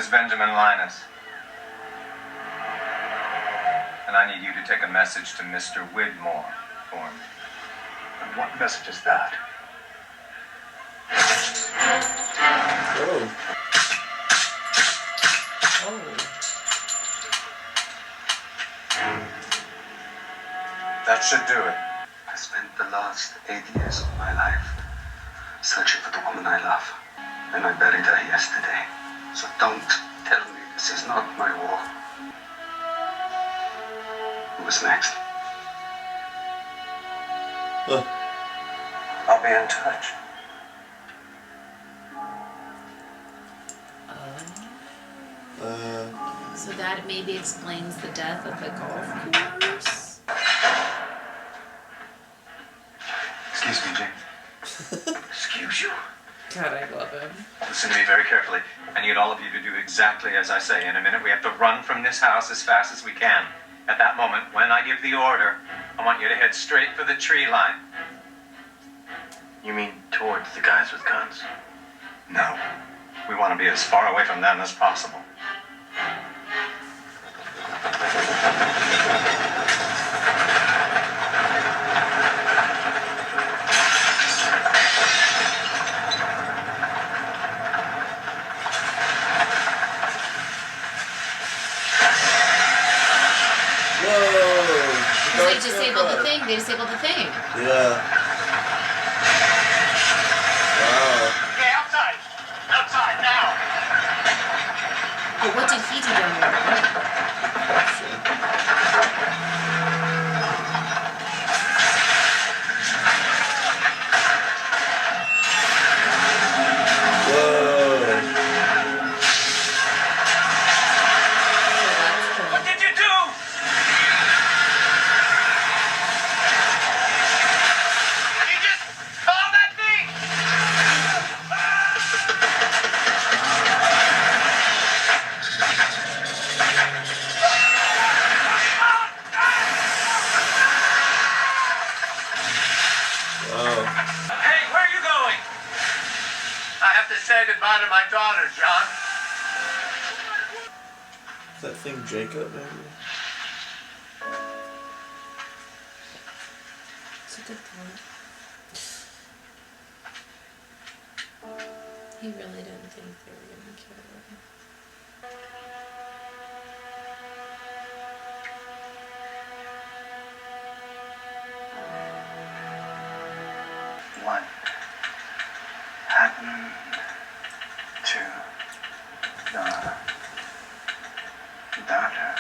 is Benjamin Linus. And I need you to take a message to Mr. Widmore for me. And what message is that? Oh. Oh. That should do it. I spent the last 8 years of my life searching for the woman I love. And I buried her yesterday. So don't tell me this is not my war. Who was next? I'll be in touch. So that maybe explains the death of the golf course? Excuse me, Jane. Excuse you? God, I love him. Listen to me very carefully. I need all of you to do exactly as I say. In a minute, we have to run from this house as fast as we can. At that moment, when I give the order, I want you to head straight for the tree line. You mean towards the guys with guns? No. We want to be as far away from them as possible. They disabled the thing. They disabled the thing. Yeah. Wow. Okay, outside! Outside, now! But what did he do down there? What did you do? You just call that thing! Hey, where are you going? I have to say goodbye to my daughter, John. Is that thing Jacob, maybe? It's a good point. He really didn't think they were going to kill him. What happened to the doctor?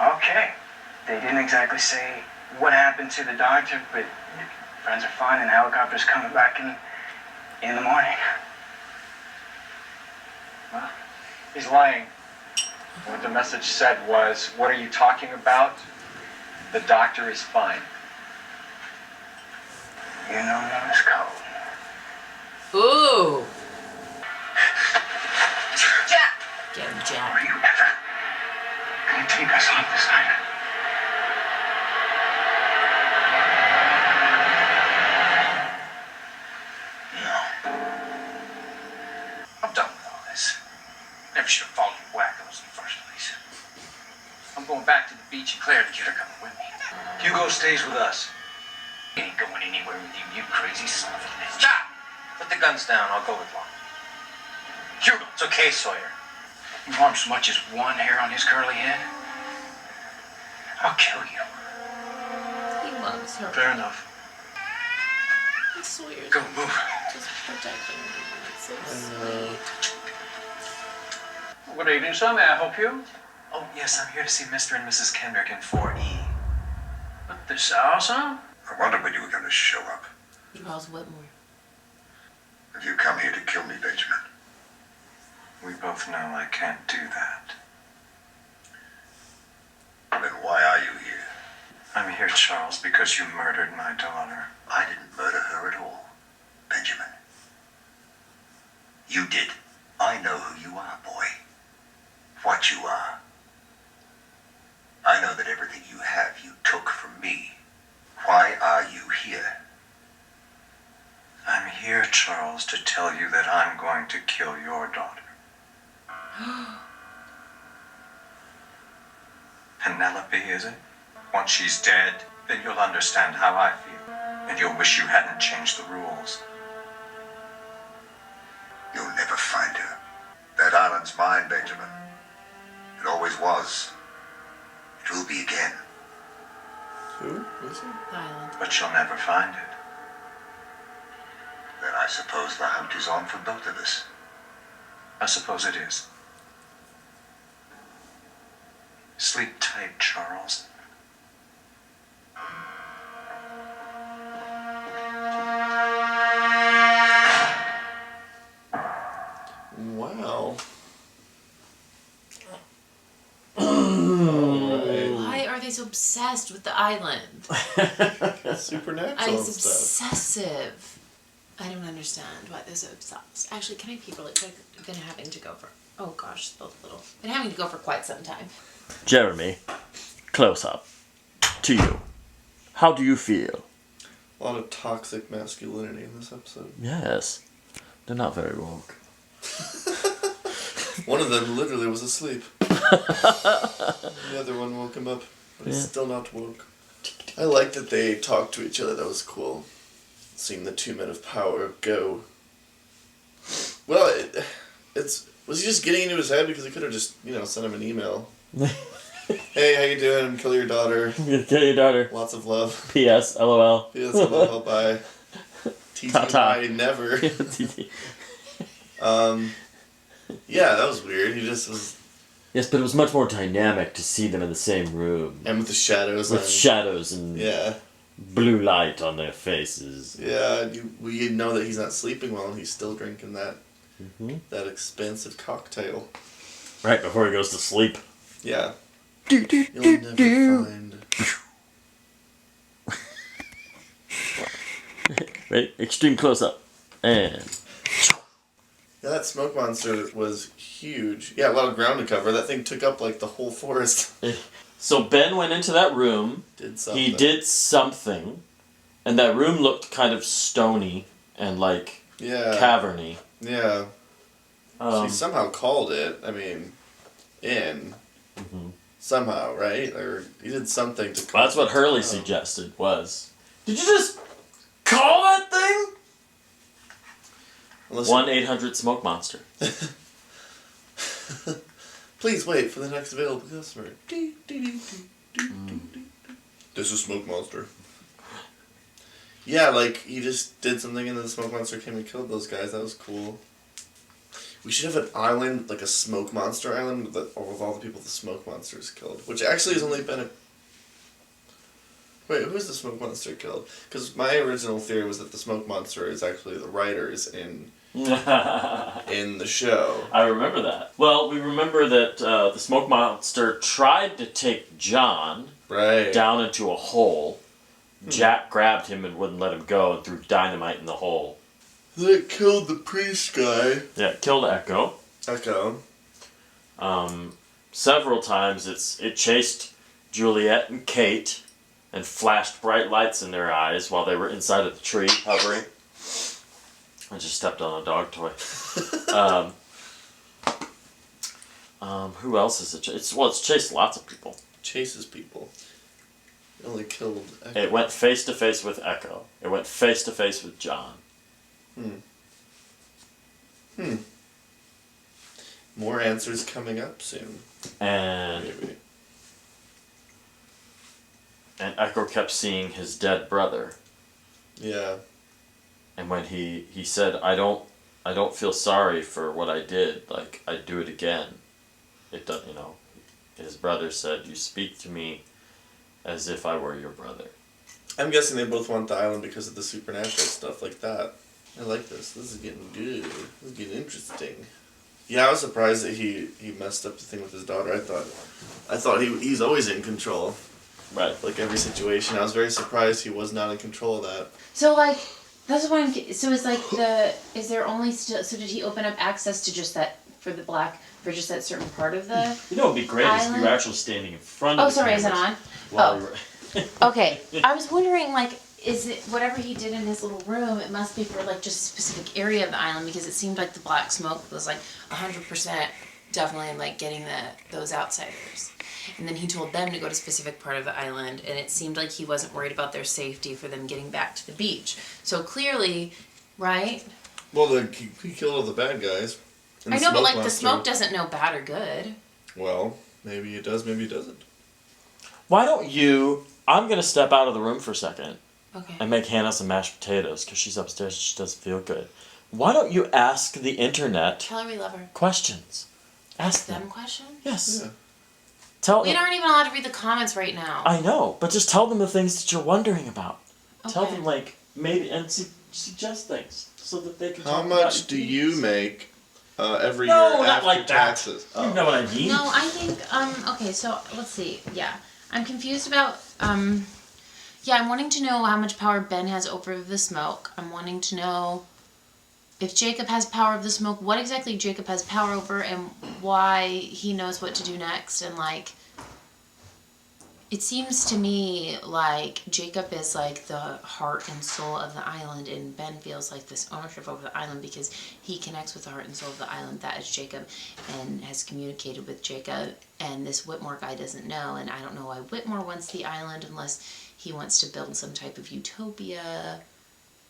Okay. They didn't exactly say what happened to the doctor, but friends are fine and helicopter's coming back in the morning. Well, he's lying. What the message said was, what are you talking about? The doctor is fine. You know Morse code. Ooh! Jack! Get him, Are Jack. you ever gonna take us off this island? No. I'm done with all this. Never should have followed you wackos in the first place. I'm going back to the beach and Claire to get her coming with me. Hugo stays with us. He ain't going anywhere with you, you crazy son of a bitch. Stop! Put the guns down. I'll go with Lon. Hugo! It's okay, Sawyer. You harm so much as one hair on his curly head, I'll kill you. He loves her. Fair enough. It's Sawyer's Go, move. just protecting her. It's so sweet. Good evening, sir. May I help you? Oh, yes. I'm here to see Mr. and Mrs. Kendrick in 4E. At this house, huh? I wondered when you were going to show up. Charles Widmore. Have you come here to kill me, Benjamin? We both know I can't do that. Then why are you here? I'm here, Charles, because you murdered my daughter. I didn't murder her at all, Benjamin. You did. I know who you are, boy. What you are. I know that everything you have you took from me. Why are you here? I'm here, Charles, to tell you that I'm going to kill your daughter. Penelope, is it? Once she's dead, then you'll understand how I feel. And you'll wish you hadn't changed the rules. You'll never find her. That island's mine, Benjamin. It always was. It will be again. Who? Who's he? The island. But you'll never find it. Then I suppose the hunt is on for both of us. I suppose it is. Sleep tight, Charles. Wow. Alright. Why are they so obsessed with the island? Supernatural It's stuff. obsessive. I don't understand why they're so obsessed. Actually, can I pee really quick? I've been having to go for, oh gosh, the little, been having to go for quite some time. Jeremy, close up. To you. How do you feel? A lot of toxic masculinity in this episode. Yes. They're not very woke. One of them literally was asleep. The other one woke him up, but he's still not woke. I liked that they talked to each other. That was cool. Seeing the two men of power go. Well, was he just getting into his head? Because he could have just, sent him an email. Hey, how you doing? Kill your daughter. Kill your daughter. Lots of love. P.S. LOL. P.S. LOL. Bye. Ta-ta. Never. Yeah, that was weird. He just was. Yes, but it was much more dynamic to see them in the same room. And with the shadows. With shadows and blue light on their faces. Yeah, we know that he's not sleeping well and he's still drinking that that expensive cocktail. Right before he goes to sleep. Yeah. You'll never find. Right, extreme close up. And. Yeah, that smoke monster was huge. Yeah, a lot of ground to cover. That thing took up like the whole forest. So Ben went into that room. Did something. He did something. And that room looked kind of stony and like caverny. Yeah. She somehow called it. I mean, in. Somehow, right? Or he did something to call That's what Hurley suggested was. Did you just call that thing? 1-800-SMOKE MONSTER. Please wait for the next available customer. This is Smoke Monster. Yeah, like, he just did something and then the Smoke Monster came and killed those guys. That was cool. We should have an island, like a Smoke Monster island, with all the people the Smoke Monster's killed. Which actually has only been a... Wait, who's the Smoke Monster killed? Because my original theory was that the Smoke Monster is actually the writers in the show. I remember that. Well, we remember that the Smoke Monster tried to take John down into a hole. Jack grabbed him and wouldn't let him go and threw dynamite in the hole. Then it killed the priest guy. Yeah, it killed Echo. Several times it chased Juliet and Kate and flashed bright lights in their eyes while they were inside of the tree hovering. I just stepped on a dog toy. Who else is it? It's chased lots of people. Chases people. It only killed Echo. It went face to face with Echo. It went face to face with John. More answers coming up soon. And maybe. And Echo kept seeing his dead brother. Yeah. And when he said, I don't feel sorry for what I did, like, I'd do it again. It doesn't, his brother said, you speak to me as if I were your brother. I'm guessing they both want the island because of the supernatural stuff like that. I like this. This is getting good. This is getting interesting. Yeah, I was surprised that he messed up the thing with his daughter. I thought he's always in control. Right. Like every situation. I was very surprised he was not in control of that. So like, that's what so is like is there only still, so did he open up access to just that, for just that certain part of the You know what would be great is if you were actually standing in front of the sorry, is it on? while you were... Okay, I was wondering, like, is it whatever he did in his little room? It must be for like just a specific area of the island because it seemed like the black smoke was like 100% definitely like getting those outsiders. And then he told them to go to a specific part of the island, and it seemed like he wasn't worried about their safety for them getting back to the beach. So clearly, right? Well, he killed all the bad guys. I know, but like the smoke doesn't know bad or good. Well, maybe it does, maybe it doesn't. Why don't you... I'm going to step out of the room for a second. Okay. And make Hannah some mashed potatoes, because she's upstairs and she doesn't feel good. Why don't you ask the internet Tell her we love her. questions? Ask Them questions? Yes. Yeah. Tell We them. aren't even allowed to read the comments right now. I know, but just tell them the things that you're wondering about. Tell Okay. them, like, maybe, and suggest things so that they can How talk about much do your you needs. make every No, year not after like that. taxes? You know what I mean? No, I think, okay, so let's see. Yeah. I'm confused about, yeah, I'm wanting to know how much power Ben has over the smoke. I'm wanting to know if Jacob has power of the smoke, what exactly Jacob has power over and why he knows what to do next. And like, it seems to me like Jacob is like the heart and soul of the island, and Ben feels like this ownership over the island because he connects with the heart and soul of the island. That is Jacob, and has communicated with Jacob, and this Widmore guy doesn't know, and I don't know why Widmore wants the island unless he wants to build some type of utopia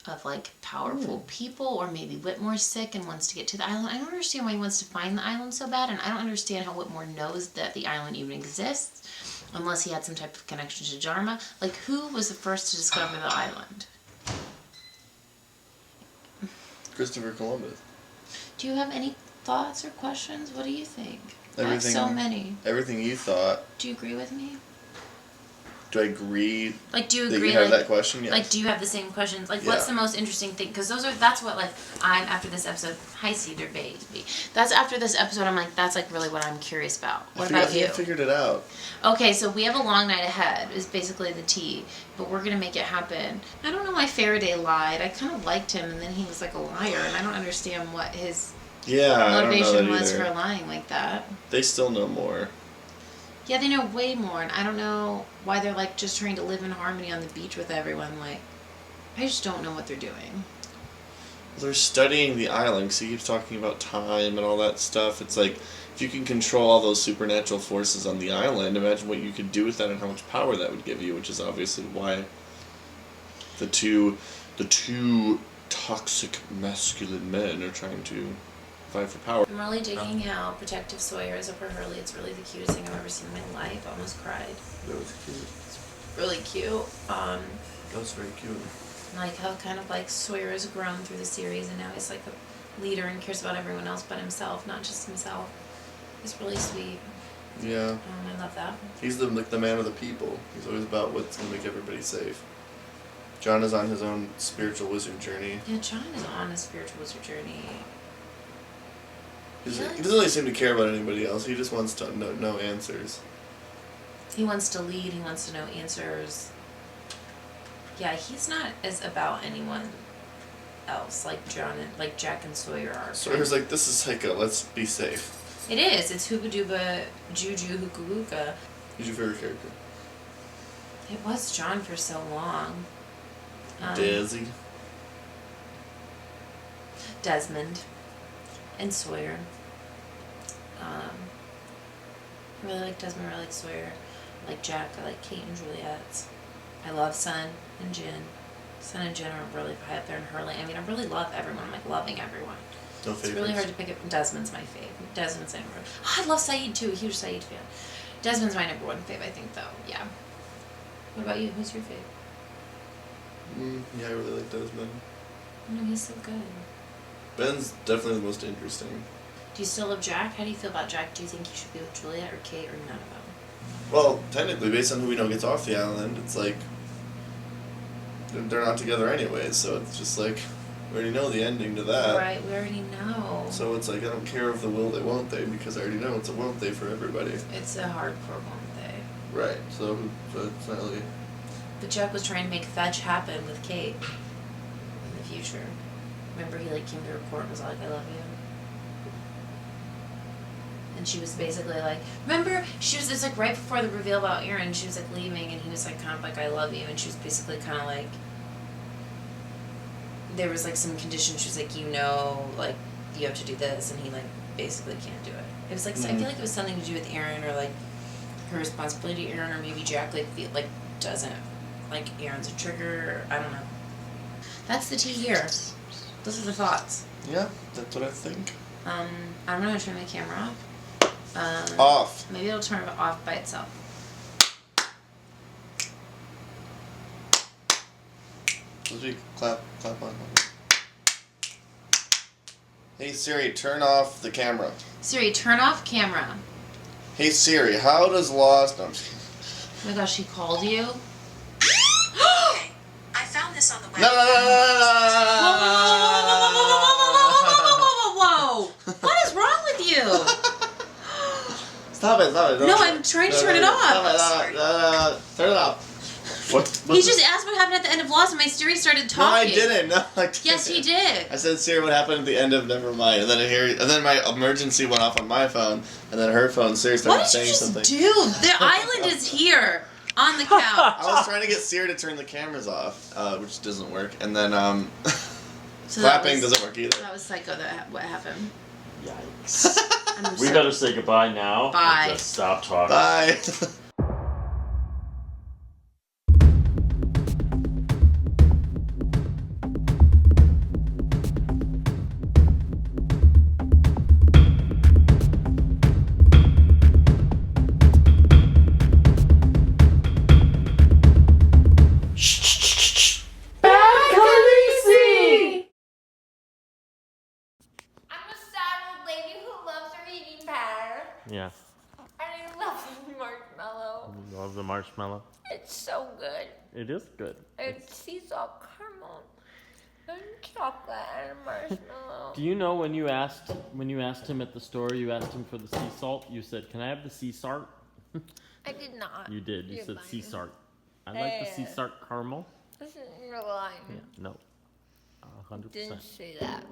of like powerful people, or maybe Widmore's sick and wants to get to the island. I don't understand why he wants to find the island so bad, and I don't understand how Widmore knows that the island even exists unless he had some type of connection to Dharma. Like, who was the first to discover the island? Christopher Columbus. Do you have any thoughts or questions? What do you think? I have Everything- so many. Everything you thought. Do you agree with me? Do I agree Like, do you that agree? you have like, that question? Yes. like, do you have the same questions? Like, what's Yeah. the most interesting thing? Because that's what, like, I'm, after this episode, hi, Cedar Baby. That's after this episode, I'm like, that's, like, really what I'm curious about. What about you? I figured it out. Okay, so we have a long night ahead, is basically the tea, but we're going to make it happen. I don't know why Faraday lied. I kind of liked him, and then he was, like, a liar, and I don't understand what his Yeah, I don't know motivation that was either. for lying like that. They still know more. Yeah, they know way more, and I don't know why they're, like, just trying to live in harmony on the beach with everyone. Like, I just don't know what they're doing. They're studying the island because he keeps talking about time and all that stuff. It's like, if you can control all those supernatural forces on the island, imagine what you could do with that and how much power that would give you, which is obviously why the two toxic masculine men are trying to fight for power. I'm really digging how Protective Sawyer is over Hurley. It's really the cutest thing I've ever seen in my life. I almost cried. That was cute. Really cute. That was very cute. Like how kind of like Sawyer has grown through the series, and now he's like a leader and cares about everyone else but himself, not just himself. It's really sweet. Yeah. I love that. He's the man of the people. He's always about what's going to make everybody safe. John is on his own spiritual wizard journey. Yeah, John is on a spiritual wizard journey. He doesn't really seem to care about anybody else. He just wants to know answers. He wants to lead. He wants to know answers. Yeah, he's not as about anyone else like like Jack and Sawyer are. Sawyer's like, this is psycho. Let's be safe. It is. It's Hooba Dooba Juju Hooka Wooka. Who's your favorite character? It was John for so long. Desi. Desmond. And Sawyer. I really like Desmond, I really like Sawyer. I like Jack, I like Kate and Juliet. I love Sun and Jen. Sun and Jen are really high up there in Hurley. I mean, I really love everyone. I'm like loving everyone. No It's favorites. really hard to pick up. Desmond's my fave. Desmond's my number one. Oh, I love Saeed too. Huge Saeed fan. Desmond's my number one fave, I think, though. Yeah. What about you? Who's your fave? Yeah, I really like Desmond. No, he's so good. Ben's definitely the most interesting. Do you still love Jack? How do you feel about Jack? Do you think he should be with Juliet or Kate or none of them? Well, technically, based on who we know gets off the island, it's like they're not together anyways. So it's just like we already know the ending to that. Right, we already know. So it's like I don't care if the will they won't they because I already know it's a won't they for everybody. It's a hardcore won't they? Right. So it's not really. But Jack was trying to make fetch happen with Kate in the future. Remember, he like came to her court and was like, "I love you." And she was basically like, remember, she was just like right before the reveal about Aaron, she was like leaving and he was like kind of like, "I love you," and she was basically kind of like there was like some condition. She was like, you know, like you have to do this, and he like basically can't do it. It was like I feel like it was something to do with Aaron or like her responsibility, Aaron, or maybe Jack like doesn't like Aaron's a trigger. I don't know. That's the tea here. Those are the thoughts. Yeah, that's what I think. I'm gonna turn my camera off. Off. Maybe it'll turn it off by itself. Let's do clap on. Hey Siri, turn off the camera. Siri, turn off camera. Hey Siri, how does Lost... No, I'm just kidding. Oh my gosh, she called you? Okay, I found this on the web. No. Whoa! What is wrong with you? Stop it. No, I'm trying to turn it off. Turn it off. What? He just asked what happened at the end of Lost, and my Siri started No, I talking. didn't. No, I didn't. Yes, he did. I said, Siri, what happened at the end of Nevermind? And then my emergency went off on my phone, and then her phone, Siri started What did you saying just something. do? The island is here on the couch. I was trying to get Siri to turn the cameras off, which doesn't work, and then So that clapping was- doesn't work either. That was psycho. What happened? Yikes. I'm We so- better say goodbye now. Bye. Or just stop talking. Bye. I'm a sad old lady who loves her eating pattern. Yeah. And I love marshmallow. You love the marshmallow? It's so good. It is good. It's sea salt caramel and chocolate and marshmallow. Do you know when you asked him at the store, you asked him for the sea salt, you said, "Can I have the sea salt?" I did not. You did. You You're said lying. sea salt. I like the sea salt caramel. This is your line. Yeah. No. 100%. Didn't say that.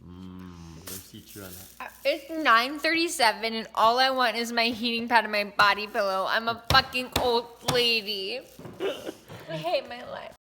Let me teach you on that. It's 9:37 and all I want is my heating pad and my body pillow. I'm a fucking old lady. I hate my life.